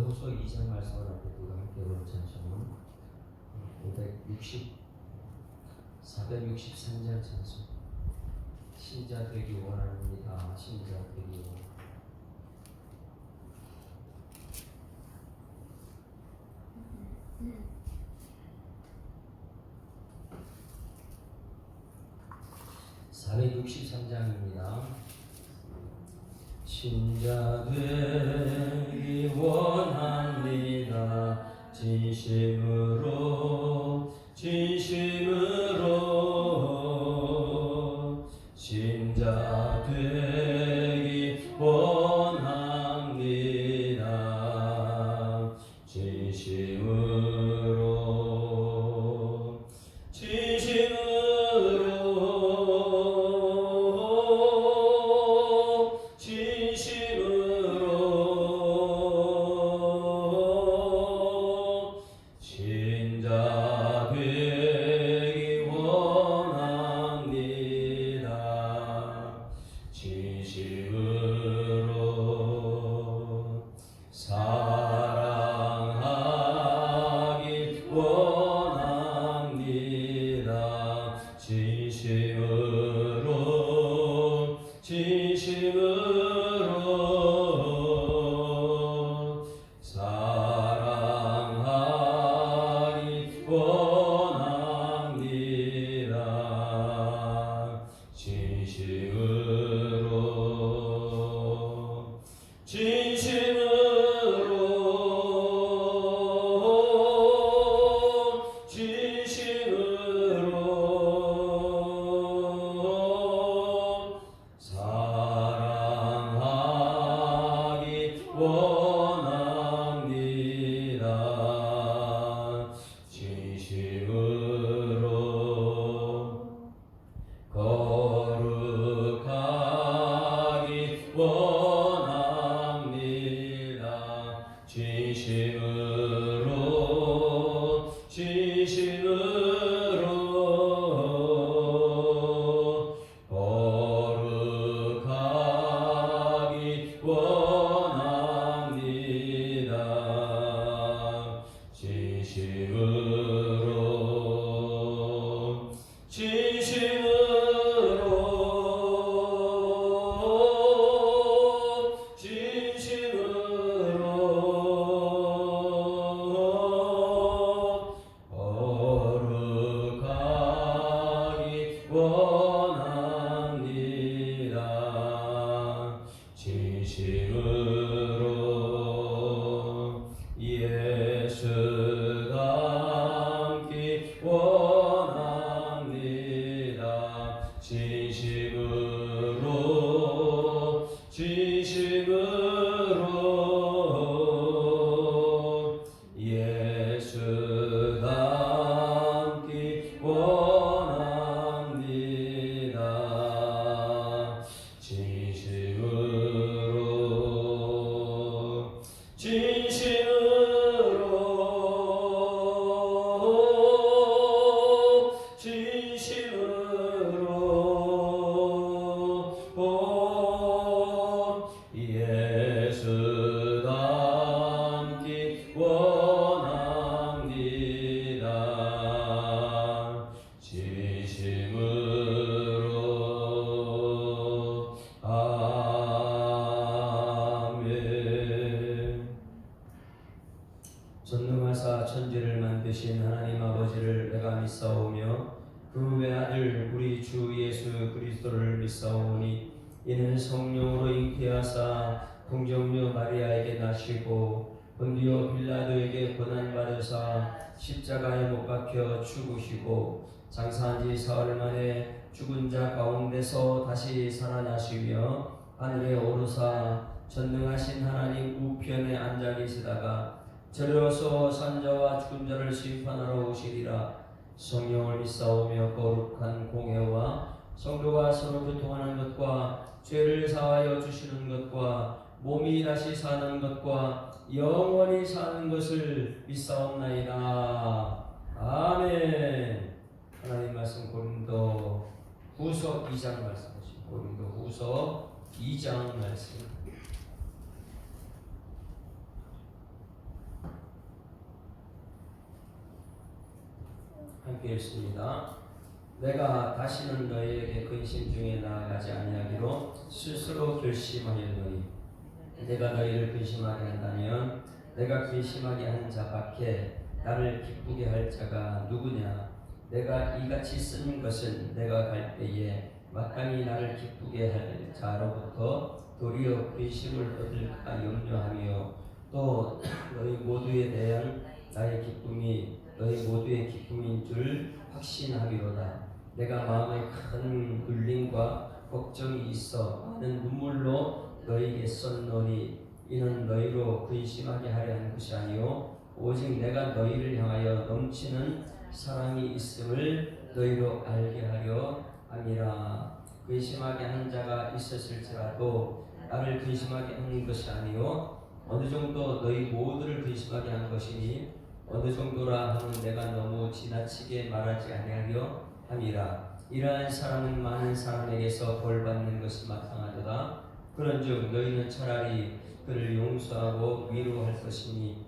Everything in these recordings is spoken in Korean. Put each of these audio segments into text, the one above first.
고린도후서 2장 말씀을 함께 보는 찬송은 463장 찬송. 신자 되기 원합니다. 신자 되기 원합니다. (463장입니다) 신자 되기 원합니다. 진심으로 신자 되기 원합니다. 진심으로 신자 되기 원합니다. 진심으로 사랑하기 원합니다. 진심으로 사랑하기 원합니다. 진심으로 사랑하기 원합니다. 진심으로 거룩하기 원합니다. 진심으로 거룩하기 원합니다. 진심으로 거룩하기 원합니다. 진심으로 예수 닮기 원합니다. 진심으로 예수 닮기 원합니다. 진심으로 예수 닮기 원합니다. 진심으로 아멘. 전능하사 천지를 만드신 하나님 아버지를 내가 믿사오며 그 외아들 우리 주 예수 그리스도를 믿사오니 이는 성령으로 잉태하사 동정녀 마리아에게 나시고 본디오 빌라도에게 고난받으사 십자가에 못 박혀 죽으시고 장사한 지 사흘 만에 죽은 자 가운데서 다시 살아나시며 하늘에 오르사 전능하신 하나님 우편에 앉아 계시다가 저리로서 산자와 죽은 자를 심판하러 오시리라. 성령을 믿사오며 거룩한 공회와 성도가 서로 교통하는 것과 죄를 사하여 주시는 것과 몸이 다시 사는 것과 영원히 사는 것을 믿사옵나이다. 아멘. 하나님 말씀 고린도 후서 2장 말씀이십니다. 고린도 후서 2장 말씀. 함께 읽습니다. 내가 다시는 너희에게 근심 중에 나아가지 아니하기로 스스로 결심하였노니 내가 너희를 근심하게 한다면 내가 근심하게 한 자 밖에 나를 기쁘게 할 자가 누구냐? 내가 이같이 쓴 것은 내가 갈 때에 마땅히 나를 기쁘게 할 자로부터 도리어 근심을 얻을까 염려하며 또 너희 모두에 대한 나의 기쁨이 너희 모두의 기쁨인 줄 확신하리로다. 내가 마음에 큰 울림과 걱정이 있어 많은 눈물로 너희에게 썼노니 이는 너희로 근심하게 하려 한 것이 아니요 오직 내가 너희를 향하여 넘치는 사랑이 있음을 너희로 알게 하려 함이라. 근심하게 한 자가 있었을지라도 나를 근심하게 한 것이 아니요 어느 정도 너희 모두를 근심하게 한 것이니 어느 정도라 하면 내가 너무 지나치게 말하지 아니하려 함이라. 이러한 사람은 많은 사람에게서 벌받는 것이 마땅하도다. 그런즉 너희는 차라리 그를 용서하고 위로할 것이니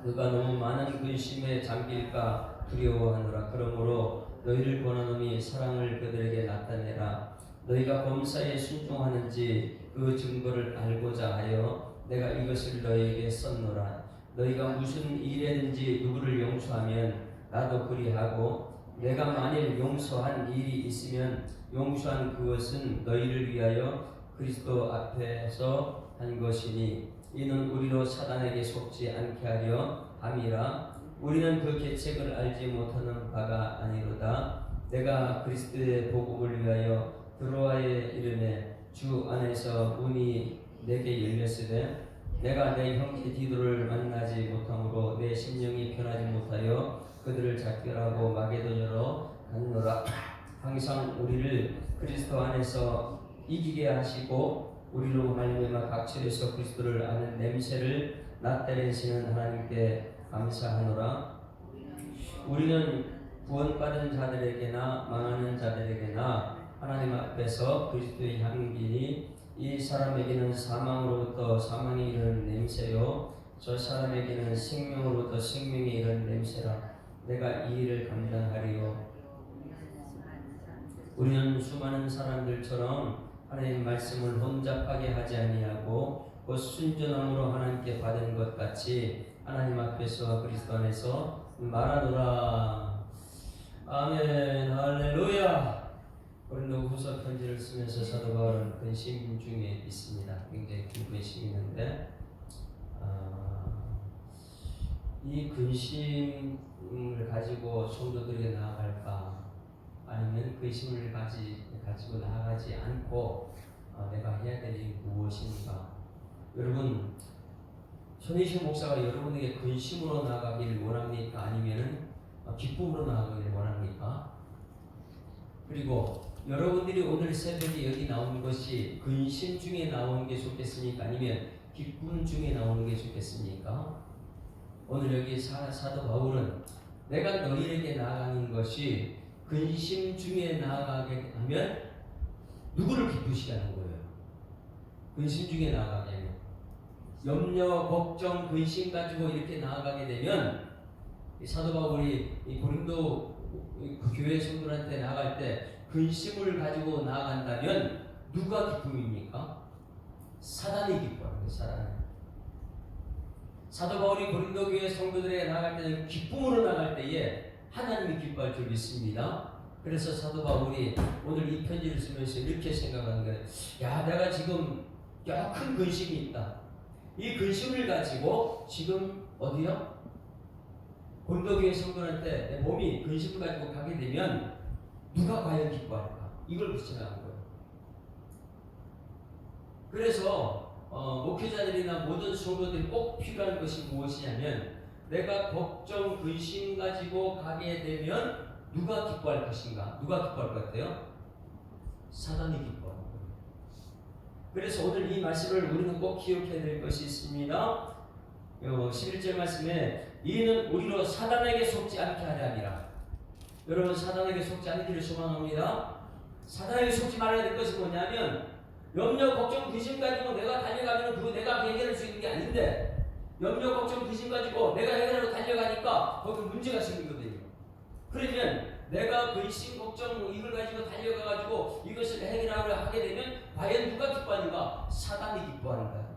그가 너무 많은 근심에 잠길까 두려워하노라. 그러므로 너희를 권하노니 사랑을 그들에게 나타내라. 너희가 범사에 순종하는지 그 증거를 알고자 하여 내가 이것을 너희에게 썼노라. 너희가 무슨 일에든지 누구를 용서하면 나도 그리하고 내가 만일 용서한 일이 있으면 용서한 그것은 너희를 위하여 그리스도 앞에서 한 것이니 이는 우리로 사단에게 속지 않게 하려 함이라. 우리는 그 계책을 알지 못하는 바가 아니로다. 내가 그리스도의 복음을 위하여 드로아에 이르매 주 안에서 문이 내게 열렸으되 내가 내 형제 디도를 만나지 못함으로 내 심령이 편하지 못하여 그들을 작별하고 마게도냐로 갔노라. 항상 우리를 그리스도 안에서 이기게 하시고 우리로 말미암아 각처에서 그리스도를 아는 냄새를 나타내시는 하나님께 감사하노라. 우리는 구원받은 자들에게나 망하는 자들에게나 하나님 앞에서 그리스도의 향기니 이 사람에게는 사망으로부터 사망에 이르는 냄새요 저 사람에게는 생명으로부터 생명에 이르는 냄새라. 내가 이 일을 감당하리요. 우리는 수많은 사람들처럼 하나님의 말씀을 혼잡하게 하지 아니하고 곧 순전함으로 하나님께 받은 것 같이 하나님 앞에서 그리스도 안에서 말하노라. 아멘. 할렐루야. 고린도후서 편지를 쓰면서 사도 바울은 근심 중에 있습니다. 굉장히 큰 근심이 있는데 이 근심을 가지고 성도들에게 나아갈까 아니면 근심을 가지고 나아가지 않고 내가 해야 될 일이 무엇인가. 여러분 손희신 목사가 여러분에게 근심으로 나아가기를 원합니까? 아니면 기쁨으로 나아가기를 원합니까? 그리고 여러분들이 오늘 새벽에 여기 나온 것이 근심 중에 나오는 게 좋겠습니까? 아니면 기쁨 중에 나오는 게 좋겠습니까? 오늘 여기 사도 바울은 내가 너희에게 나아가는 것이 근심 중에 나아가게 하면 누구를 기쁘시게 하는 거예요? 근심 중에 나아가게 하면 염려, 걱정, 근심 가지고 이렇게 나아가게 되면 사도 바울이 이 고린도 그 교회 성도들한테 나아갈 때 근심을 가지고 나아간다면 누가 기쁨입니까? 사단이 기뻐하는 거예요. 사도 바울이 고린도 교회 성도들에게 나아갈 때는 기쁨으로 나아갈 때에 하나님이 기뻐할 줄 믿습니다. 그래서 사도 바울이 오늘 이 편지를 쓰면서 이렇게 생각하는 거예요. 야, 내가 지금 큰 근심이 있다. 이 근심을 가지고 지금 어디요? 고린도 교회 성도한테 내 몸이 근심을 가지고 가게 되면 누가 과연 기뻐할까? 이걸 생각한 거예요. 그래서 목회자들이나 모든 성도들이 꼭 필요한 것이 무엇이냐면 내가 걱정, 근심 가지고 가게 되면 누가 기뻐할 것인가? 누가 기뻐할 것 같아요? 사단이 기뻐하는 거예요. 그래서 오늘 이 말씀을 우리는 꼭 기억해야 될 것이 있습니다. 11절 말씀에 이는 우리로 사단에게 속지 않게 하려 함이라. 여러분 사단에게 속지 않기를 소망합니다. 사단에게 속지 말아야 될 것이 뭐냐면 염려, 걱정, 근심 가지고 내가 달려가면 그거 내가 해결할 수 있는 게 아닌데 염려, 걱정, 근심 가지고 내가 해결하러 달려가니까 거기 문제가 생기거든요. 그러면 내가 근심, 걱정 이걸 가지고 달려가가지고 이것을 해결하려 하게 되면 과연 누가 기뻐하는가? 사단이 기뻐하는가?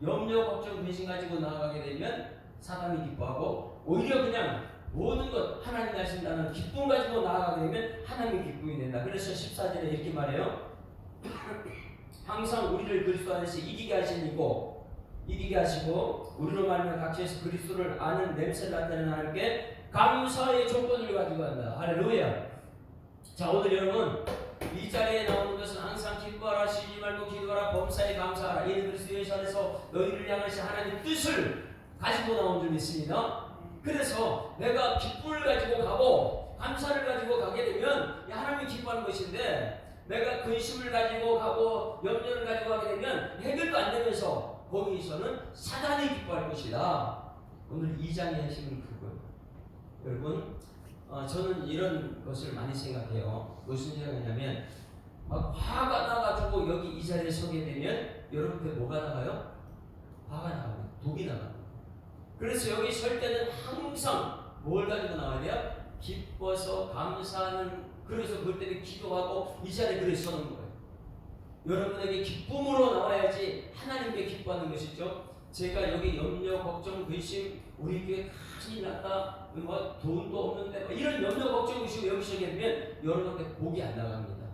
염려, 걱정, 근심 가지고 나아가게 되면 사단이 기뻐하고, 오히려 그냥 모든 것 하나님이 하신다는 기쁨 가지고 나아가게 되면 하나님이 기쁨이 된다. 그래서 14절에 이렇게 말해요. 항상 우리를 그리스도 안에서 이기게 하시고 우리로 말하면 각처에서 그리스도를 아는 냄새를 나타내는 하나님께 감사의 조건을 가지고 간다. 할렐루야. 자, 오늘 여러분 이 자리에 나오는 것은 항상 기뻐하라, 쉬지 말고 기도하라, 범사에 감사하라. 이는 그리스도 예수 안에서 너희를 향하신 하나님의 뜻을 가지고 나온 줄 믿습니다. 그래서 내가 기쁨을 가지고 가고 감사를 가지고 가게 되면 하나님이 기뻐하는 것인데, 내가 근심을 가지고 가고 염려를 가지고 가게 되면 해결도 안 되면서 거기서는 사단이 기뻐할 것이다. 오늘 2장의 핵심은 그거예요. 여러분, 저는 이런 것을 많이 생각해요. 무슨 생각이냐면, 막 화가 나가지고 여기 이 자리에 서게 되면 여러분께 뭐가 나가요? 화가 나가요. 독이 나가요. 그래서 여기 설 때는 항상 뭘 가지고 나와야 돼요? 기뻐서 감사하는, 그래서 그럴 때는 기도하고 이 자리에 그래 서는 거예요. 여러분에게 기쁨으로 나와야지 하나님께 기뻐하는 것이죠. 제가 여기 염려, 걱정, 근심, 우리 교회 큰일 났다, 뭐 돈도 없는데 이런 염려, 걱정, 근심 여기 서게 되면 여러분께 복이 안 나갑니다.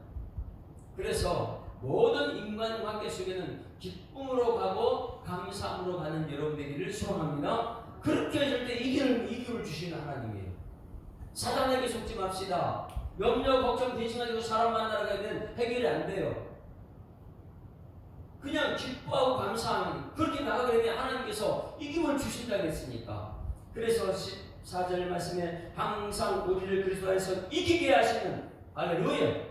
그래서 모든 인간관계 속에는 기쁨으로 가고 감사함으로 가는 여러분 되기를 소원합니다. 그렇게 해줄 때 이기를 주시는 하나님이에요. 사단에게 속지 맙시다. 염려, 걱정, 근심 가지고 사람 만나러 가면 해결이 안 돼요. 그냥 기뻐하고 감사하는, 그렇게 나가게 되면 하나님께서 이김을 주신다고 했으니까. 그래서 14절 말씀에 항상 우리를 그리스도 안에서 이기게 하시는, 할렐루야,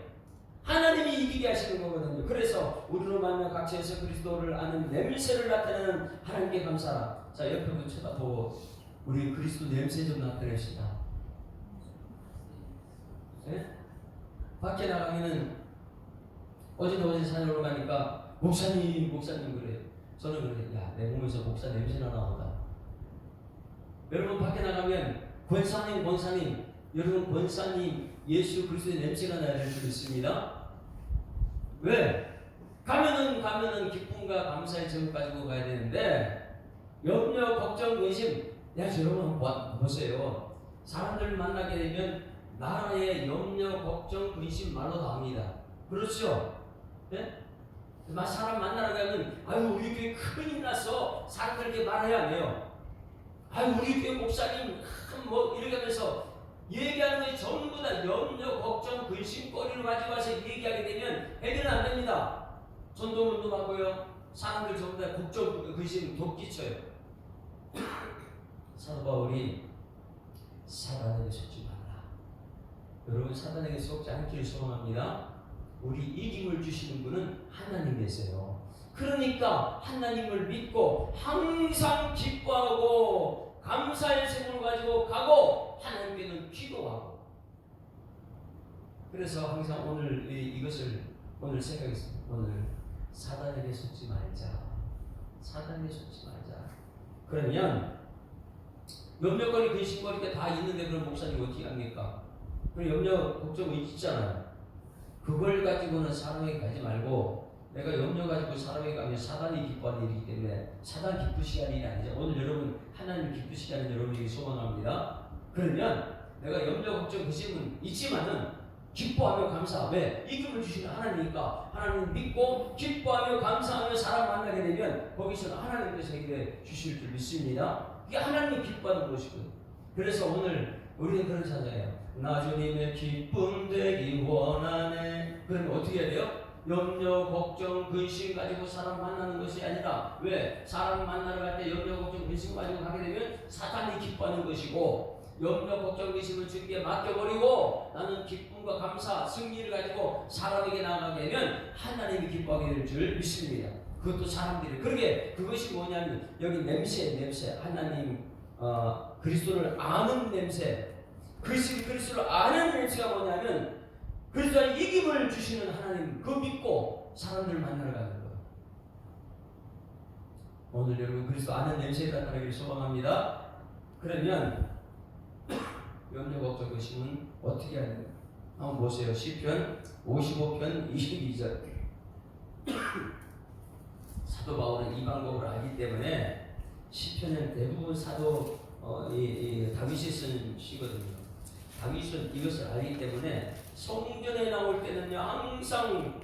하나님이 이기게 하시는 거거든요. 그래서 우리로 만나 각처에서 그리스도를 아는 냄새를 나타내는 하나님께 감사라. 자, 옆에 분 쳐다보고 우리 그리스도 냄새 좀 나타냅시다. 네? 밖에 나가면은 어제 산으로 가니까 목사님 그래요. 저는 그래요. 야, 내 몸에서 목사 냄새나 나오다. 여러분 밖에 나가면 권사님, 여러분 권사님 예수 그리스도의 냄새가 나야 될 줄 믿습니다. 왜? 가면은 기쁨과 감사의 정을 가지고 가야 되는데, 염려, 걱정, 근심, 여러분 한번 보세요. 사람들 만나게 되면 나라의 염려, 걱정, 근심 말로 나옵니다. 그렇죠? 네? 사람 만나러 가면, 아유 우리 교회 큰일 났어, 사람들에게 말해야 안 돼요. 아유 우리 교회 목사님 뭐 이렇게 하면서 얘기하는 것이 전부 다 염려, 걱정, 근심거리를 가지고 와서 얘기하게 되면 해결은 안 됩니다. 전도문도하고요, 사람들 전부 다 걱정, 근심, 독기쳐요. 사도 바울이 사단에게 속지 말라. 여러분 사단에게 속지 않기를 소원합니다. 우리 이김을 주시는 분은 하나님이세요. 그러니까 하나님을 믿고 항상 기뻐하고 감사의 생을 가지고 가고 하나님께는 기도하고. 그래서 항상 오늘 이것을 오늘 생각했습니다. 오늘 사단에게 속지 말자. 사단에게 속지 말자. 그러면 염려거리, 근심거리 다 있는데 그럼 목사님 어떻게 합니까? 그럼 염려, 걱정이 있잖아요. 그걸 가지고는 사람에게 가지 말고, 내가 염려 가지고 사람에게 가면 사단이 기뻐하는 일이기 때문에 사단 기쁘시게 하는 일이 아니죠. 오늘 여러분 하나님 기쁘시게 하는 여러분에게 소원합니다. 그러면 내가 염려, 걱정, 근심은 있지만은 기뻐하며 감사. 왜? 이김을 주시는 하나님이니까 하나님 믿고 기뻐하며 감사하며 사람 만나게 되면 거기서는 하나님께서 해결해 주실 줄 믿습니다. 이게 하나님이 기뻐하는 것이거든요. 그래서 오늘 우리는 그런 찬양이에요. 나 주님의 기쁨 되기 원하네. 그러면 어떻게 해야 돼요? 염려, 걱정, 근심 가지고 사람 만나는 것이 아니라, 왜? 사람 만나러 갈 때 염려, 걱정, 근심 가지고 가게 되면 사탄이 기뻐하는 것이고, 염려, 걱정, 근심을 주님께 맡겨버리고 나는 기쁨과 감사, 승리를 가지고 사람에게 나아가게 되면 하나님이 기뻐하게 될 줄 믿습니다. 그것도 사람들이. 그것이 뭐냐면 여기 냄새, 하나님 그리스도를 아는 냄새. 그리스도를 아는 냄새가 뭐냐면 그리스도의 이김을 주시는 하나님, 그거 믿고 사람들을 만나러 가는 거예요. 오늘 여러분 그리스도 아는 냄새에 나타나기를 소망합니다. 그러면 염려 걱정 의심은 어떻게 해야 되나? 한번 보세요. 시편 55편 22절. 사도 바울은 이 방법을 알기 때문에 시편은 대부분 사도 다윗이 쓴 시거든요. 다윗은 이것을 알기 때문에 성전에 나올 때는요 항상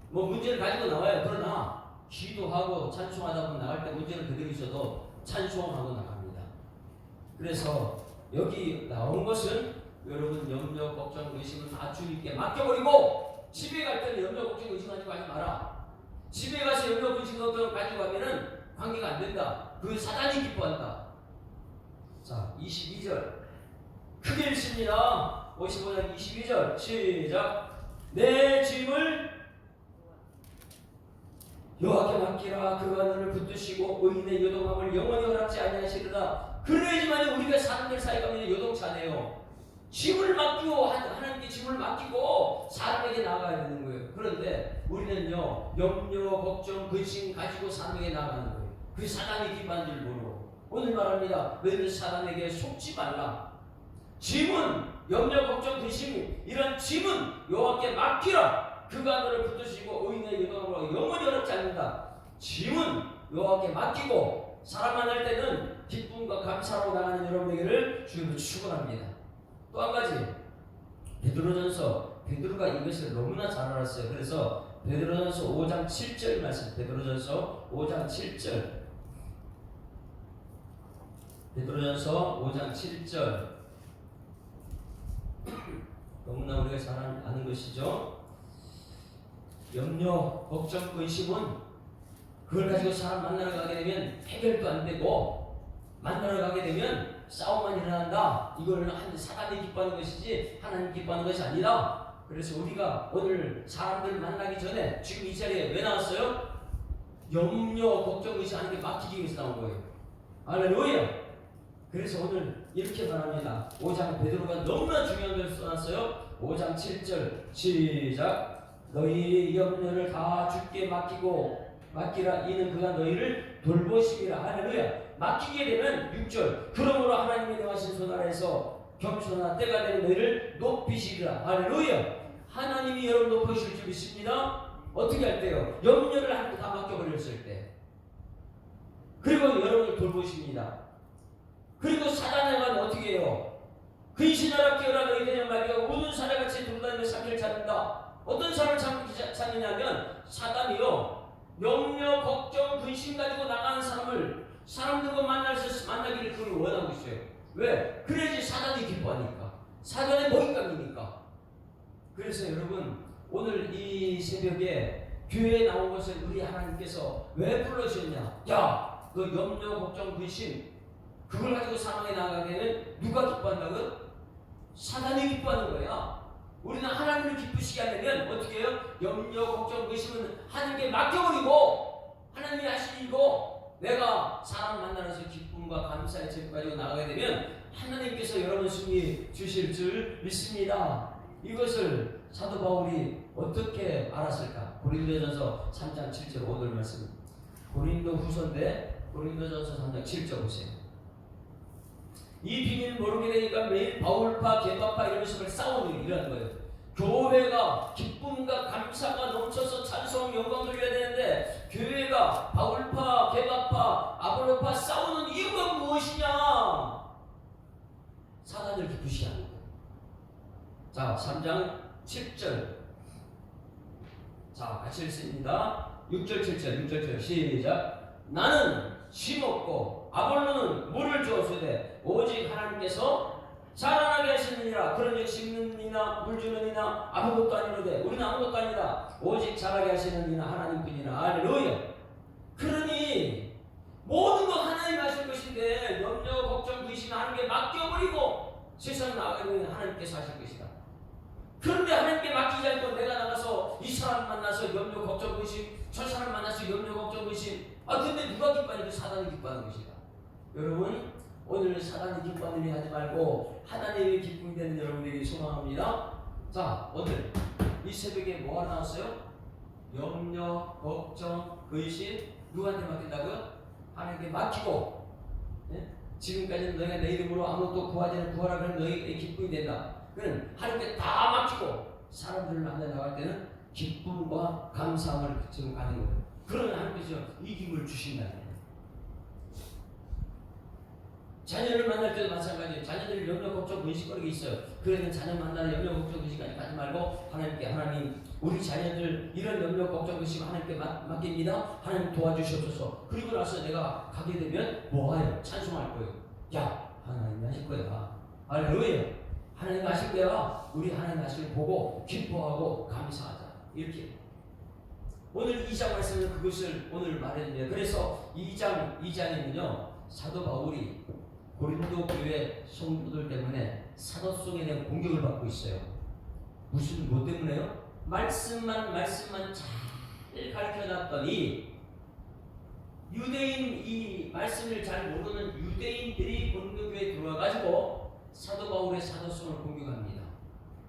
뭐 문제를 가지고 나와요. 그러나 기도하고 찬송하다 보면 나갈 때 문제는 그대로 있어도 찬송하고 나갑니다. 그래서 여기 나온 것은 여러분 염려 걱정 의심은 다 주님께 맡겨버리고 집에 갈 때는 염려 걱정 의심하지 마라. 집에 가서 염려 걱정 가지고 가면은 관계가 안 된다. 그 사단이 기뻐한다. 자 22절 크게 읽습니다. 55장 22절 시작. 내 짐을 여호와께 맡기라. 그가 너를 붙드시고 의인의 요동함을 영원히 허락지 아니하시리라. 그래야지만 우리가 사람들 사이 가면 요동치 않아요. 짐을 맡기고 하나님께 짐을 맡기고 사람에게 나아가야 되는 거예요. 그런데 우리는요 염려 걱정 근심 가지고 사람에게 나아가는 거예요. 그게 사단이 기뻐하는 줄 모르고 오늘 말합니다. 너희들 사단에게 속지 말라. 짐은 염려 걱정 근심 이런 짐은 여호와께 맡기라. 그가 너를 붙드시고 의인의 요동함으로 영원히 어렵지 않는다. 짐은 여호와께 맡기고 사람 만날 때는 기쁨과 감사로 나가는 여러분에게를 주님은 축원합니다. 또 한 가지 베드로가 이것을 너무나 잘 알았어요. 그래서 베드로전서 5장 7절 말씀 베드로전서 5장 7절 너무나 우리가 잘 아는 것이죠. 염려, 걱정, 근심은 그걸 가지고 사람 만나러 가게 되면 해결도 안 되고 만나러 가게 되면 싸움만 일어난다. 이걸 사단이 기뻐하는 것이지 하나님 기뻐하는 것이 아니다. 그래서 우리가 오늘 사람들 만나기 전에 지금 이 자리에 왜 나왔어요? 염려, 걱정, 의심 하는 게 맡기기 위해서 나온 거예요. 할렐루야. 그래서 오늘 이렇게 말합니다. 5장 베드로가 너무나 중요한 것을 써놨어요. 5장 7절 시작. 너희 염려를 다 주께 맡기라. 이는 그가 너희를 돌보시리라. 할렐루야. 맡기게 되면 6절 그러므로 하나님의 명하신 손 아래에서 겸손한 때가 되는 너희를 높이시리라. 할렐루야. 하나님이 여러분 높이실 줄 믿습니다. 어떻게 할 때요? 염려를 하나님께 다 맡겨버렸을 때. 그리고 여러분을 돌보십니다. 그리고 사단에만 어떻게 해요? 근신하라 깨어라 너희 되는 말이가 우는 사자같이 돌아다니며 사기를 찾는다. 어떤 사람을 찾느냐면 사단이요 염려, 걱정, 근심 가지고 나가는 사람들과 만나기를 그걸 원하고 있어요. 왜? 그래야지 사단이 기뻐하니까. 사단의 먹잇감이니까. 그래서 여러분 오늘 이 새벽에 교회에 나온 것을 우리 하나님께서 왜 불러주셨냐? 야, 너 염려, 걱정, 근심 그걸 가지고 사망에 나가게 되면 누가 기뻐한다고요? 사단이 기뻐하는 거야. 우리는 하나님을 기쁘시게 하려면 어떻게 해요? 염려, 걱정, 근심은 하나님께 맡겨버리고 하나님이 하신 일이고 내가 사람 만나면서 기쁨과 감사의 제를 가지고 나가게 되면 하나님께서 여러분 승리 주실 줄 믿습니다. 이것을 사도 바울이 어떻게 알았을까? 고린도전서 3장 7절 오늘 말씀. 고린도후서인데 고린도전서 3장 7절 보세요. 이 비밀을 모르게 되니까 매일 바울파, 개파파 이러면서 싸우는 일이라는 거예요. 교회가 기쁨과 감사가 넘쳐서 찬송, 영광 돌려야 되는데 교회가 바울파, 개파파, 아볼로파 싸우는 이유가 무엇이냐? 사단을 기쁘시게 하는 거예요. 자, 3장 7절. 자, 같이 읽습니다. 6절, 7절 시작. 나는 심었고 아볼로는 물을 주었으되 오직 하나님께서 자라나게 하시느니라. 그런즉 심는 이나 물 주는 이나 아무것도 아니로되 우리는 아무것도 아니다. 오직 자라게 하시는 이나 하나님뿐이라. 할렐루야. 그러니 모든 것 하나님 하실 것인데 염려, 걱정, 근심 하나님께 맡겨버리고 세상 나가면 하나님께서 하실 것이다. 그런데 하나님께 맡기지 않고 내가 나가서 이 사람 만나서 염려, 걱정, 근심, 저 사람 만나서 염려, 걱정, 근심. 근데 누가 기뻐하는 게 사단이 기뻐하는 것이다. 여러분 오늘 사단이 기뻐하는 일 하지 말고 하나님의 기쁨이 되는 여러분에게 소망합니다. 자, 오늘 이 새벽에 뭐가 나왔어요? 염려, 걱정, 근심 누구한테 맡긴다고요? 하나님께 맡기고 지금까지는 너희가 내 이름으로 아무것도 구하지 않는 구하라 그러면 너희에게 기쁨이 된다. 그는 하나님께 다 맡기고 사람들을 만나 나갈 때는 기쁨과 감사함을 지금 가는 거예요. 그러면 하나님께서 이김을 주신다는 거예요. 자녀를 만날 때도 마찬가지예요. 자녀들 염려 걱정 근심거리가 있어요. 그러면 자녀 만나는 염려 걱정 근심까지 가지 말고 하나님께, 하나님 우리 자녀들 이런 염려 걱정 근심 하나님께 맡깁니다. 하나님 도와주시옵소서. 그리고 나서 내가 가게 되면 뭐하요? 찬송할 거예요. 야, 하나님 하실 거야. 할렐루야. 하나님 하실 거야. 우리 하나님 하실 걸 보고 기뻐하고 감사하자. 이렇게. 오늘 2장 말씀은 그것을 오늘 말했는데, 그래서 2장에는요 사도 바울이 고린도 교회 성도들 때문에 사도성에 대한 공격을 받고 있어요. 무슨 뭐 때문에요? 말씀만 잘 가르쳐놨더니 유대인, 이 말씀을 잘 모르는 유대인들이 고린도 교회에 들어와가지고 사도 바울의 사도성을 공격합니다.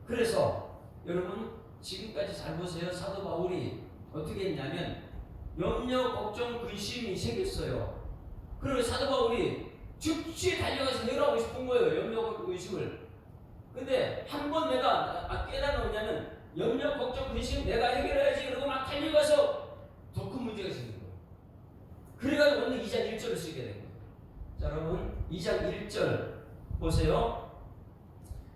그래서 여러분 지금까지 잘 보세요. 사도 바울이 어떻게 했냐면 염려, 걱정, 근심이 생겼어요. 그리고 사도 바울이 즉시 달려가서 해결하고 싶은 거예요. 염려, 걱정, 근심을. 근데 한 번 내가 깨달은 뭐냐면 염려, 걱정, 근심 내가 해결해야지 그러고 막 달려가서 더 큰 문제가 생긴 거예요. 그래가지고 오늘 2장 1절을 쓰게 된 거예요. 자, 여러분 2장 1절 보세요.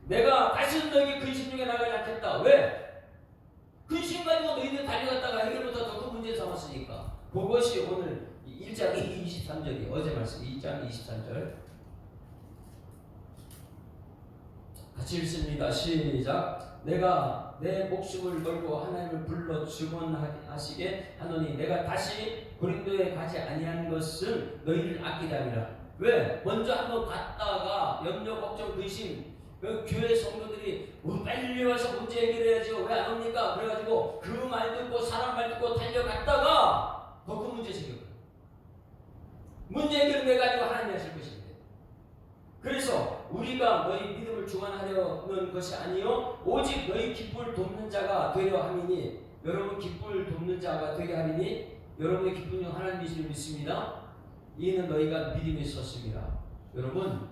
내가 다시는 너에게 근심 중에 나가지 않겠다. 왜? 근심 가지고 너희들 달려갔다가 해결보다 더 큰 문제 삼았으니까. 그것이 오늘 1장 23절이 어제 말씀 2장 23절 같이 읽습니다. 시작. 내가 내 목숨을 걸고 하나님을 불러 증언하시게 하노니 내가 다시 고린도에 가지 아니한 것은 너희를 아끼게 함이라. 왜? 먼저 한번 갔다가 염려, 걱정, 근심 그 교회 성도들이 빨리 와서 문제 해결해야죠. 왜 안 옵니까? 그래가지고 그 말 듣고 사람 말 듣고 달려갔다가 더 큰 문제 생겼어요. 문제 해결해가지고 하나님이 하실 것입니다. 그래서 우리가 너희 믿음을 주관하려는 것이 아니요 오직 너희 기쁨을 돕는 자가 되려 함이니, 여러분 기쁨을 돕는 자가 되게 하리니 여러분의 기쁨 중 하나님이시를 믿습니다. 이는 너희가 믿음이 있었습니다. 여러분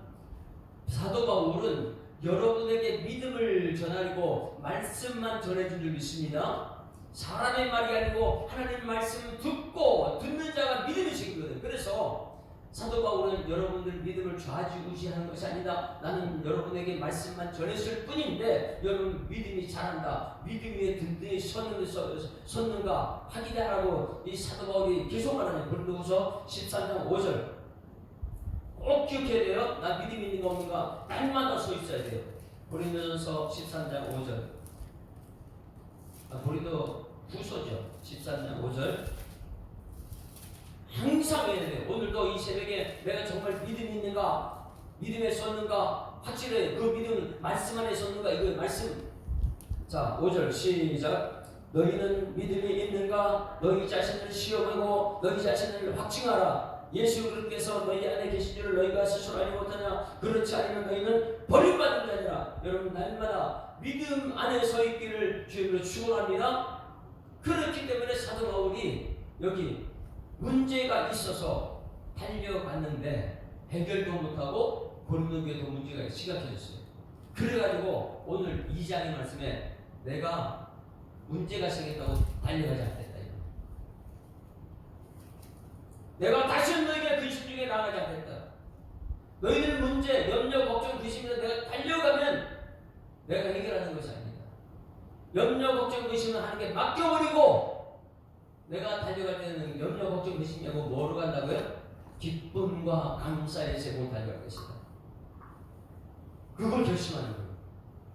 사도 바울은 여러분에게 믿음을 전하고 말씀만 전해준 줄 믿습니다. 사람의 말이 아니고 하나님 말씀 듣고 듣는 자가 믿음이 생기거든요. 그래서 사도 바울은 여러분들 믿음을 좌지우지하는 것이 아니다. 나는 여러분에게 말씀만 전했을 뿐인데 여러분 믿음이 자란다. 믿음 위에 든든히 섰는가 확인하라고 이 사도 바울이 계속 말하는 고린도후서 13장 5절 꼭 기억해야 돼요. 나 믿음 있는가 없는가 날마다 서 있어야 돼요. 고린도전서 13장 5절 고린도 후서죠. 13장 5절 항상 해야 돼요. 오늘도 이 새벽에 내가 정말 믿음이 있는가, 믿음에 섰는가 확실해. 그 믿음은 말씀 안에 섰는가, 이거 말씀. 자 5절 시작. 너희는 믿음이 있는가? 너희 자신을 시험하고 너희 자신을 확증하라. 예수 그리스도께서 너희 안에 계신 줄을 너희가 스스로 알지 못하냐? 그렇지 않으면 너희는 버림받은 자니라. 여러분 날마다 믿음 안에 서 있기를 주님으로 축원합니다. 그렇기 때문에 사도 바울이 여기 문제가 있어서 달려갔는데 해결도 못하고 고린도 교회도 문제가 심각해졌어요. 그래가지고 오늘 2장의 말씀에 내가 문제가 생겼다고 달려가지 않겠다. 내가 다시는 너희에게 근심 중에 나가지 않겠다. 너희들 문제, 염려, 걱정, 근심에서 내가 달려가면 내가 해결하는 것이 아니다. 염려, 걱정, 근심은 하나님께 맡겨버리고 내가 달려갈 때는 염려, 걱정, 근심이고 뭐로 간다고요? 기쁨과 감사의 제목으로 달려갈 것이다. 그걸 결심하는 거예요.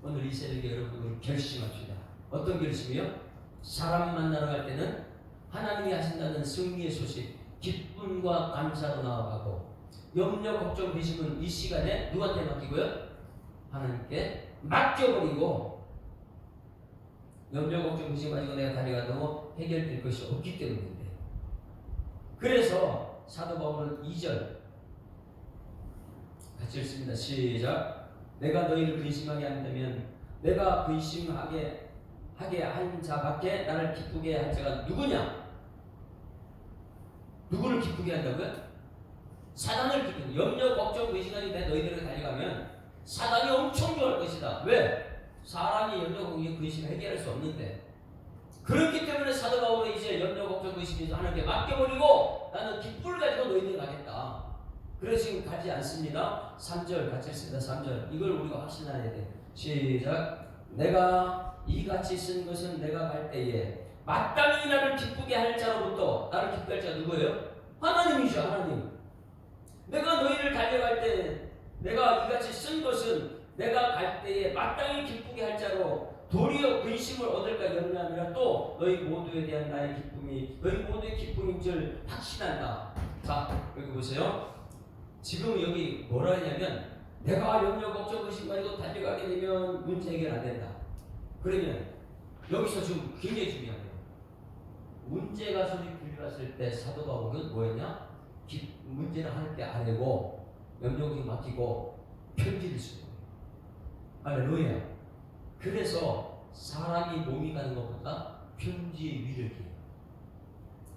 오늘 이 새벽에 여러분들 결심합시다. 어떤 결심이요? 사람 만나러 갈 때는 하나님이 하신다는 승리의 소식, 기쁨과 감사로 나아가고 염려, 걱정, 근심은 이 시간에 누구한테 맡기고요? 하나님께 맡겨버리고 염려, 걱정, 근심 가지고 내가 달려간다고 해결될 것이 없기 때문인데. 그래서 사도 바울은 2절 같이 읽습니다. 시작. 내가 너희를 근심하게 한다면 내가 근심하게 한 자밖에 나를 기쁘게 할 자가 누구냐? 누구를 기쁘게 한다고요? 사단을 기쁜 염려, 걱정, 근심하니 내 너희들에게 달려가면 사단이 엄청 좋아할 것이다. 왜? 사람이 염려, 걱정, 근심 해결할 수 없는데. 그렇기 때문에 사도 바울은 이제 염려, 걱정, 근심에서 하나님께 맡겨버리고 나는 기쁨을 가지고 너희들 가겠다. 그래서 지금 가지 않습니다. 3절 같이 읽습니다. 3절 이걸 우리가 확신해야 돼. 시작. 내가 이같이 쓴 것은 내가 갈 때에 마땅히 나를 기쁘게 할 자로부터. 나를 기쁘게 할 자가 누구예요? 하나님이죠. 하나님. 내가 너희를 달려갈 때 내가 이같이 쓴 것은 내가 갈 때에 마땅히 기쁘게 할 자로 도리어 근심을 얻을까 염려함이라. 또 너희 모두에 대한 나의 기쁨이 너희 모두의 기쁨인 줄 확신한다. 자, 여기 보세요. 지금 여기 뭐라 하냐면 내가 염려, 걱정, 근심 가지고 달려가게 되면 문제 해결 안 된다. 그러면 여기서 지금 굉장히 중요한 거예요. 문제가 소리 들려왔을 때 사도 바울은 뭐였냐? 문제는 하나님께 아뢰고 염려, 걱정 맡기고 편지를 쓰고. 할렐루야. 그래서 사람이 몸이 가는 것보다 편지의 위를 기해요.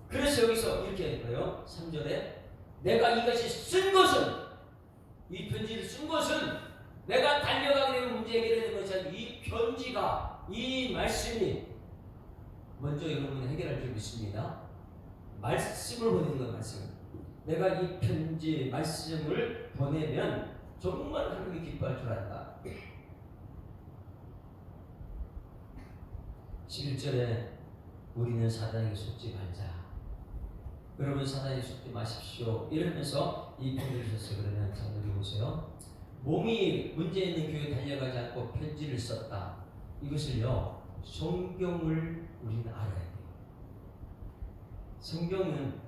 그래서 여기서 이렇게 할까요? 3절에 내가 이것이 쓴 것은, 이 편지를 쓴 것은 내가 달려가게 되면 문제 해결되는 것이 아니라 이 편지가, 이 말씀이 먼저 여러분이 해결할 줄 믿습니다. 말씀을 보내는 건 말씀. 내가 이 편지, 말씀을 보내면 정말 하나님이 기뻐할 줄 안다. 11절에 우리는 사단에게 속지 말자. 여러분 사단에게 속지 마십시오. 이러면서 이 편지를 썼어요. 그러면 자, 여기 보세요. 몸이 문제 있는 교회에 달려가지 않고 편지를 썼다. 이것을요, 성경을 우리는 알아야 돼요. 성경은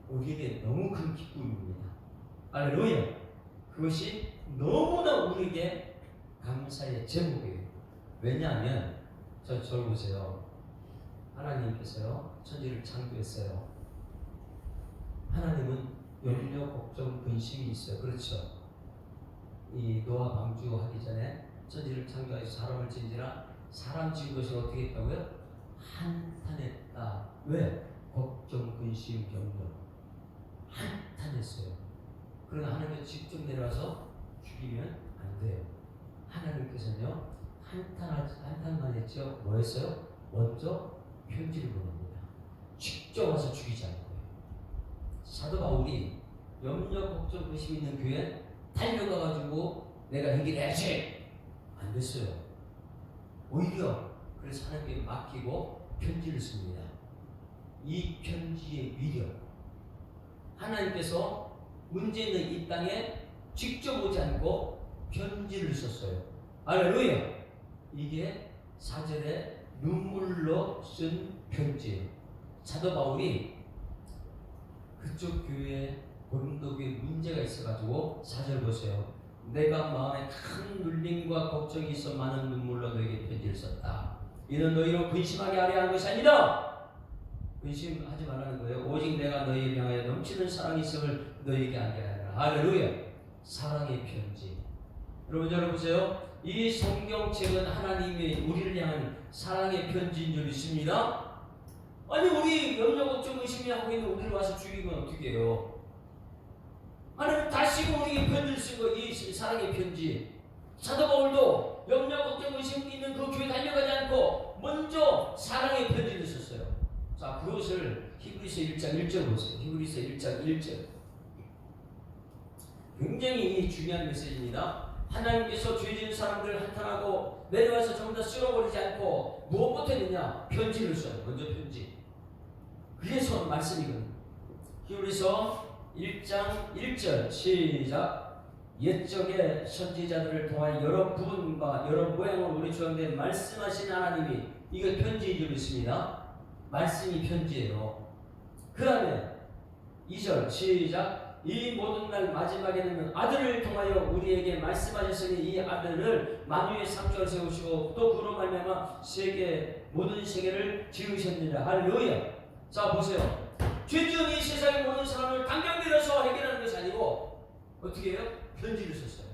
우리에게 너무 큰 기쁨입니다. 할렐루야. 그것이 너무나 우리에게 감사의 제목이에요. 왜냐하면 저를 보세요. 하나님께서요, 천지를 창조했어요. 하나님은 염려, 걱정, 근심이 있어요. 그렇죠? 이 노아 방주하기 전에 천지를 창조해서 사람을 지은지라 사람 지은 것이 어떻게 했다고요? 한탄했다. 왜? 걱정, 근심, 염려. 한탄했어요. 그러나 하나님께서 직접 내려와서 죽이면 안 돼요. 하나님께서는요, 한탄만 했죠. 뭐 했어요? 먼저 편지를 보냅니다. 직접 와서 죽이지 않고요. 사도 바울이 염려, 걱정, 근심 있는 교회 달려가가지고 내가 해결해야지 안 됐어요. 오히려 그래서 하나님께 맡기고 편지를 씁니다. 이 편지의 위력, 하나님께서 문제 있는 이 땅에 직접 오지 않고 편지를 썼어요. 할렐루야. 이게 4절에 눈물로 쓴 편지예요. 사도 바울이 그쪽 교회, 고린도 교회 문제가 있어가지고 4절 보세요. 내가 마음에 큰 눌림과 걱정이 있어 많은 눈물로 너에게 편지를 썼다. 이는 너희로 근심하게 하려 하는 것이 아니다. 근심하지 말라는 거예요. 오직 내가 너희를 향하여 넘치는 사랑이 있음을 너희에게 알게 하라. 할렐루야. 사랑의 편지. 여러분 보세요. 이 성경책은 하나님이 우리를 향한 사랑의 편지인 줄 믿습니다. 아니 우리 염려 걱정 의심이 하고 있는 우리를 와서 죽이면 어떻게 해요? 하나님 다시 우리에게 편지를 쓴 거, 이 사랑의 편지. 사도 바울도 염려 걱정 의심 있는 그 교회 달려가지 않고 먼저 사랑의 편지를 썼어요. 자, 그것을 히브리서 1장 1절 보세요. 히브리서 1장 1절. 굉장히 중요한 메시지입니다. 하나님께서 죄 지은 사람들을 한탄하고 내려와서 전부 다 쓸어버리지 않고 무엇부터 했느냐? 편지를 써요. 먼저 편지. 그래서 말씀이거든요. 히브리서 1장 1절 시작. 옛적의 선지자들을 통하여 여러 부분과 여러 모양으로 우리 주한테 말씀하신 하나님이, 이거 편지인 줄 믿습니다. 말씀이 편지예요. 그 다음에 2절 시작. 이 모든 날 마지막에는 아들을 통하여 우리에게 말씀하셨으니 이 아들을 만유의 상주를 세우시고 또 그로 말미암아 모든 세계를 지으셨느니라. 할렐루야. 자 보세요. 죄 지은 이 세상의 모든 사람을 당장 내려서 해결하는 것이 아니고 어떻게 해요? 편지를 썼어요.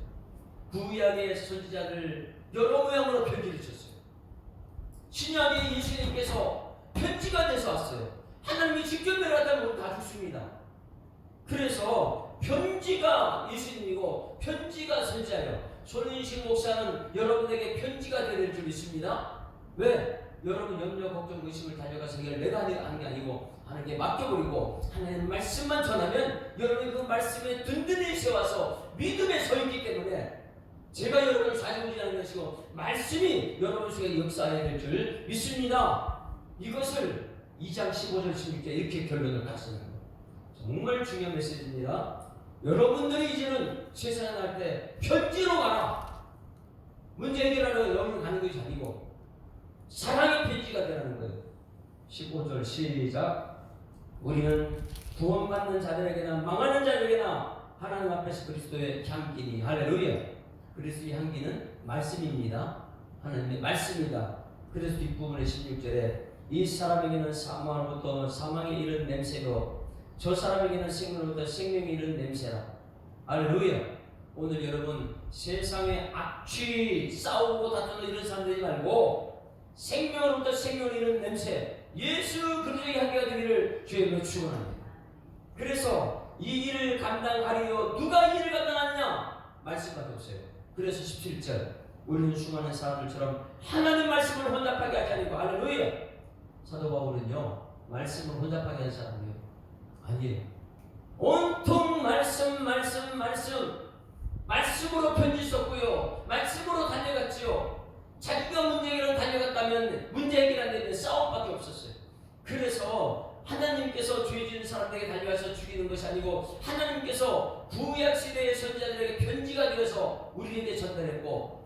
구약의 선지자들 여러 모양으로 편지를 썼어요. 신약의 예수님께서 편지가 돼서 왔어요. 하나님이 직접 내려왔다면 우리 다 죽습니다. 그래서 편지가 예수님이고 편지가 선지자예요. 손인식 목사는 여러분에게 편지가 되는 줄 믿습니다. 왜? 여러분 염려, 걱정, 의심을 달려가서 해결 내가 하는 게 아니고 하나님께 맡겨버리고 하나님 말씀만 전하면 여러분이 그 말씀에 든든히 세워서 믿음에 서 있기 때문에 제가 여러분을 좌지우지하는 것이고 말씀이 여러분 속에 역사해야 될 줄 믿습니다. 이것을 2장 15절 16절 이렇게 결론을 갖는 거예요. 정말 중요한 메시지입니다. 여러분들이 이제는 세상에 나갈 때 편지로 가라. 문제 해결하러 여기로 가는 것이 아니고 사랑의 편지가 되라는 거예요. 15절 시작. 우리는 구원받는 자들에게나 망하는 자들에게나 하나님 앞에서 그리스도의 향기니 할렐루야. 그리스도의 향기는 말씀입니다. 하나님의 말씀이다. 그래서 뒷부분의 16절에 이 사람에게는 사망으로부터 사망에 이른 냄새로 저 사람에게는 생명으로부터 생명에 이른 냄새라. 할렐루야. 오늘 여러분 세상에 악취 싸우고 다투는 이런 사람 되지 말고 생명으로부터 생명을 이루는 냄새 예수 그리스도의 향기가 되기를 주님으로 축원합니다. 그래서 이 일을 감당하리요 누가 이 일을 감당하느냐? 말씀밖에 없어요. 그래서 17절 우리는 수많은 사람들처럼 하나님 말씀을 혼잡하게 하지 않고 할렐루야. 사도 바울은요 말씀을 혼잡하게 하는 사람이에요. 아니에요. 온통 말씀으로 편지 썼고요 말씀으로 달려갔지요. 자기가 문제 해결을 달려갔다면 문제 해결 안 되면 싸움밖에 없었어요. 그래서 하나님께서 죄 지은 사람들에게 달려가서 죽이는 것이 아니고 하나님께서 구약 시대의 선지자들에게 편지가 되어서 우리에게 전달했고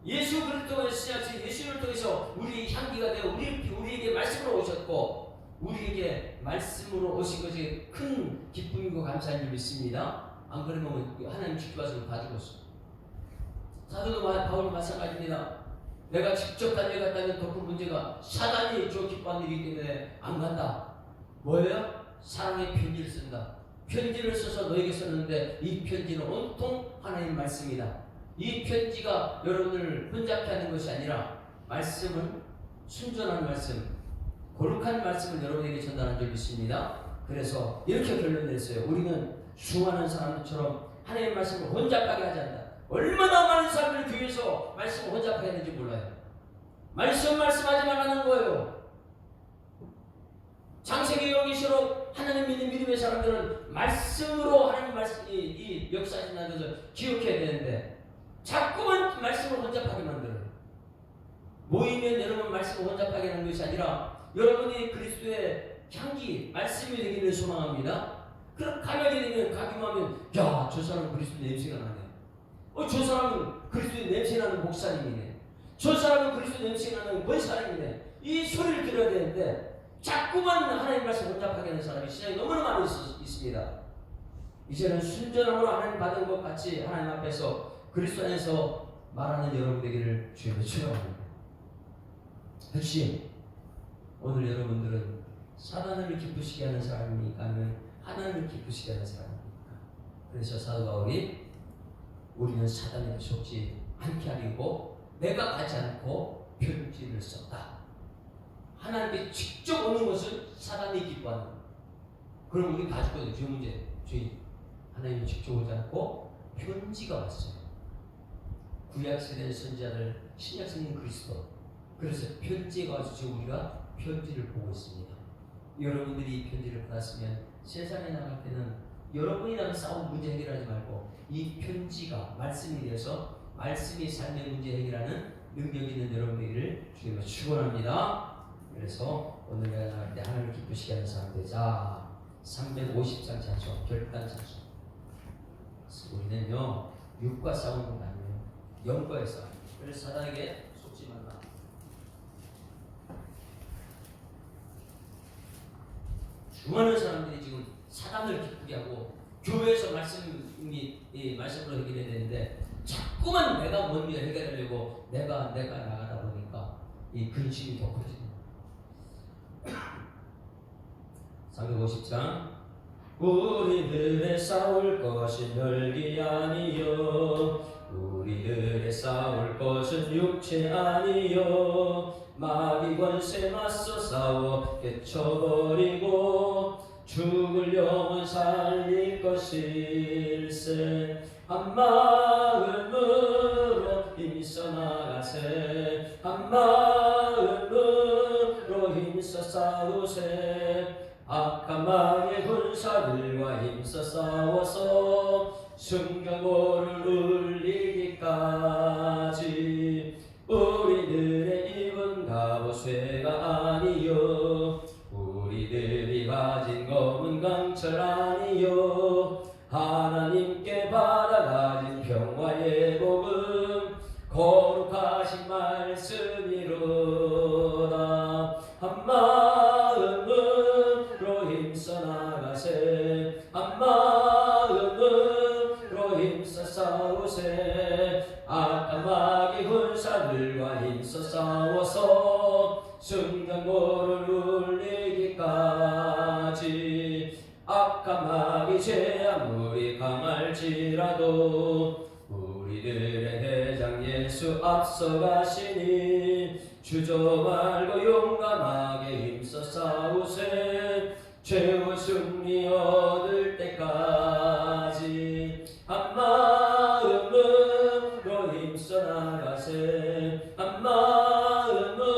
예수 그리스도의 신약시 예수를 통해서 우리 향기가 되어 우리에게 말씀으로 오셨고 우리에게 말씀으로 오신 것이 큰 기쁨이고 감사한 줄 믿습니다. 안 그러면 하나님 직접 다 죽었어. 사도 바울도 마찬가지입니다. 내가 직접 달려갔다면 더 큰 문제가 사단이 저 기뻐하는 일이기 때문에 안 간다. 뭐예요? 사랑의 편지를 쓴다. 편지를 써서 너에게 썼는데 이 편지는 온통 하나님 말씀이다. 이 편지가 여러분을 혼잡게 하는 것이 아니라 말씀을 순전한 말씀 거룩한 말씀을 여러분에게 전달한 줄 믿습니다. 그래서 이렇게 결론 냈어요. 우리는 수많은 사람들처럼 하나님의 말씀을 혼잡하게 하지 않는다. 얼마나 많은 사람들 교회에서 말씀을 혼잡하게 했는지 몰라요. 말씀하지 말라는 거예요. 창세기 여기시록 하나님 믿는 믿음의 사람들은 말씀으로 하나님 말씀이 이 역사하신다는 것을 기억해야 되는데 자꾸만 말씀을 혼잡하게 만들어요. 모이면 여러분 말씀을 혼잡하게 하는 것이 아니라 여러분이 그리스도의 향기 말씀이 되기를 소망합니다. 그럼 가만히 되면 가기만 야, 저 사람은 그리스도 냄새가 나네. 저 사람은 그리스도의 냄새나는 목사님이네. 저 사람은 그리스도 냄새나는 권사님이네. 이 소리를 들어야 되는데 자꾸만 하나님 말씀 혼잡하게 하는 사람이 시장에 너무나 많이 있습니다. 이제는 순전함으로 하나님 받은 것 같이 하나님 앞에서 그리스도 안에서 말하는 여러분 되기를 주님을 축원합니다. 혹시 오늘 여러분들은 사단을 기쁘시게 하는 사람입니까? 아니면 하나님을 기쁘시게 하는 사람입니까? 그래서 사도 바울이 우리는 사단에게 속지 않게 하려고 내가 가지 않고 편지를 썼다. 하나님께 직접 오는 것을 사단이 기뻐하는 거예요. 그럼 우리 다 죽거든요. 저 문제. 주인 하나님이 직접 오지 않고 편지가 왔어요. 구약세대 선지자들 신약성인 그리스도. 그래서 편지가 와서 지금 우리가 편지를 보고 있습니다. 여러분들이 이 편지를 받았으면 세상에 나갈 때는 여러분이랑 싸운 문제 해결하지 말고 이 편지가 말씀이 되어서 말씀이 삶의 문제 해결하는 능력 있는 여러분들을 주님을 축원합니다. 그래서 오늘 내가 나갈 때 하나님을 기쁘시게 하는 사람 되자. 350장 찬송 결단 찬송. 우리는요 육과 싸우는 거 아니에요. 영과에 싸워요. 그래서 사단에게 속지 말라. 수많은 사람들이 지금 사단을 기쁘게 하고 교회에서 말씀으로 해결해야 되는데 자꾸만 내가 뭔 일 해결하려고 내가 나가다 보니까 이 근심이 더 커지는 거예요. 350장 우리들의 싸울 것은 혈기 아니요 우리들의 싸울 것은 육체 아니요 마귀 권세 맞서 싸워 깨쳐버리고 죽을 영혼 살릴 것일세. 한 마음으로 힘써 나가세. 한 마음으로 힘써 싸우세. 악한 마귀의 군사들과 힘써 싸워서 순경고를 울리기까지. 우리들의 입은 갑옷쇠가 아니요, 우리들이 가진 검은 강철 아니요, 하나님께 받아가진 평화의 복음 거룩하신 말씀이로다. 한 마음으로 힘써 나가세. 한 마음으로 힘써 싸우세. 악한 마귀 군사들과 힘써 싸워서 순간고를 울리기까지. 악한 마귀 죄 아무리 강할지라도 우리들의 대장 예수 앞서가시니 주저 말고 용감하게 힘써 싸우세. 최후 승리 얻을 때까지. 한 마음으로 힘써 나가세. 한 마음으로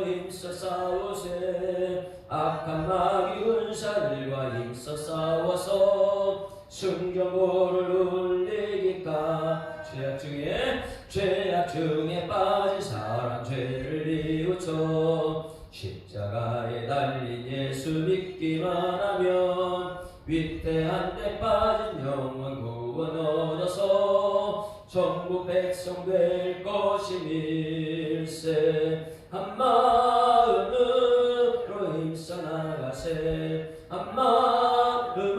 힘써 싸우세. 악한 마귀 군사들과 힘써 싸워서 순경고를 울리기까. 죄악 중에 빠진 사람 죄를 뉘우쳐 십자가에 달린 예수 믿기만 하면 위태한 때 빠진 영혼 구원 얻어서 천국 백성 될 것임일세. 한 마음으로 힘써 나가세. 한 마음으로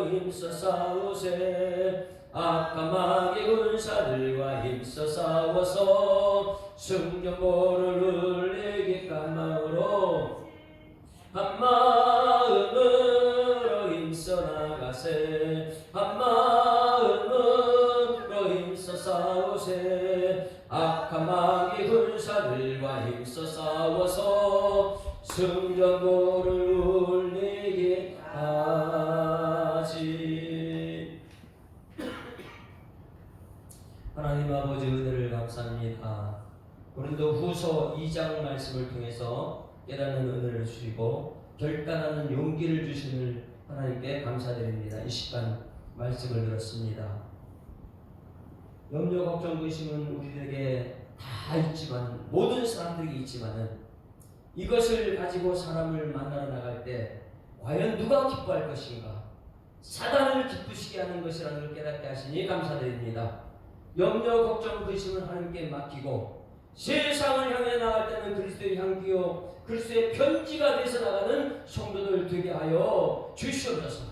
힘써 싸우세. 악한 마귀 군사들과 힘써 싸워서 순경고를 울리기까마으로. 한 마음으로 힘써 나가세. 한 마음으로 힘써 싸우세. 악한 마귀 군사들과 힘써 싸워서 순경고를 울리기까지. 하나님 아버지 은혜를 감사합니다. 고린도 후서 2장 말씀을 통해서 깨닫는 은혜를 주시고 결단하는 용기를 주시는 하나님께 감사드립니다. 이 시간 말씀을 들었습니다. 염려 걱정 의심은 우리에게 다 있지만, 모든 사람들에게 있지만은 이것을 가지고 사람을 만나러 나갈 때 과연 누가 기뻐할 것인가? 사단을 기쁘시게 하는 것이라는 걸 깨닫게 하시니 감사드립니다. 염려 걱정 의심은 하나님께 맡기고 세상을 향해 나갈 때는 그리스도의 향기요 그리스도의 편지가 돼서 나가는 성도들 되게 하여 주시옵소서.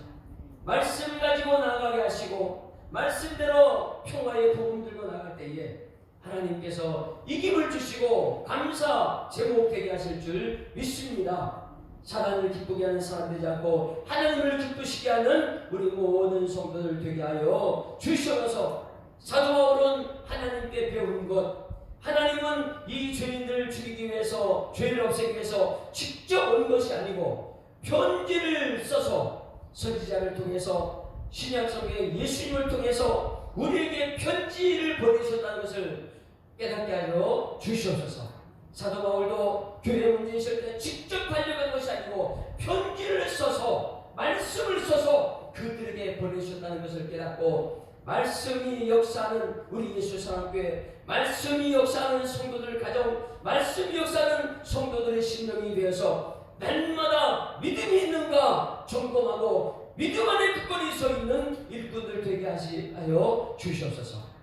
말씀 가지고 나가게 하시고 말씀대로 평화의 복음 들고 나갈 때에 하나님께서 이김을 주시고 감사 제목되게 하실 줄 믿습니다. 사단을 기쁘게 하는 사람 되지 않고 하나님을 기쁘시게 하는 우리 모든 성도들 되게 하여 주시옵소서. 사도 바울은 하나님께 배운 것, 하나님은 이 죄인들을 죽이기 위해서, 죄를 없애기 위해서 직접 온 것이 아니고 편지를 써서 선지자를 통해서 신약성경의 예수님을 통해서 우리에게 편지를 보내셨다는 것을 깨닫게 하여 주시옵소서. 사도 바울도 교회 문제 있을 때 직접 달려간 것이 아니고 편지를 써서, 말씀을 써서 그들에게 보내셨다는 것을 깨닫고 말씀이 역사하는 우리 예수사랑교회, 말씀이 역사하는 성도들 가정, 말씀이 역사하는 성도들의 심령이 되어서 날마다 믿음이 있는가 점검하고 믿음 안에 굳건히 서 있는 일꾼들 되게 하여 주시옵소서.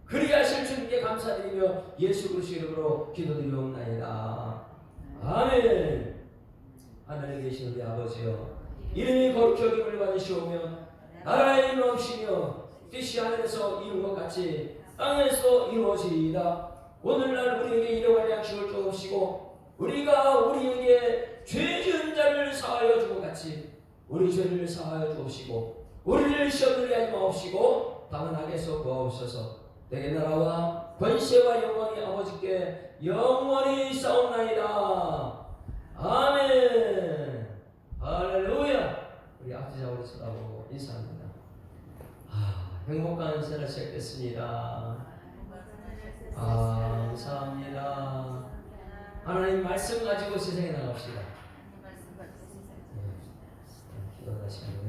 그리하실 주님께 감사드리며 예수 그리스도 이름으로 기도드리옵나이다. 아멘. 하늘에 계신 우리 아버지여, 이름이 거룩히 여김을 받으시오며 나라의 임하옵시며 뜻이 하늘에서 이룬 것 같이 땅에서 이루어지이다. 오늘날 우리에게 일용할 양식을 주옵시고 우리가 우리에게 죄 지은 자를 사하여 주고 같이 우리 죄를 사하여 주옵시고 우리를 시험들게 하지 마옵시고 다만 악에서 구하옵소서. 내게 나라와 권세와 영광이 아버지께 영원히 있사옵나이다. 아멘. 할렐루야. 행복한 새를 시작됐습니다. 감사합니다. 하나님 말씀 가지고 세상에 나갑시다. 기도하시는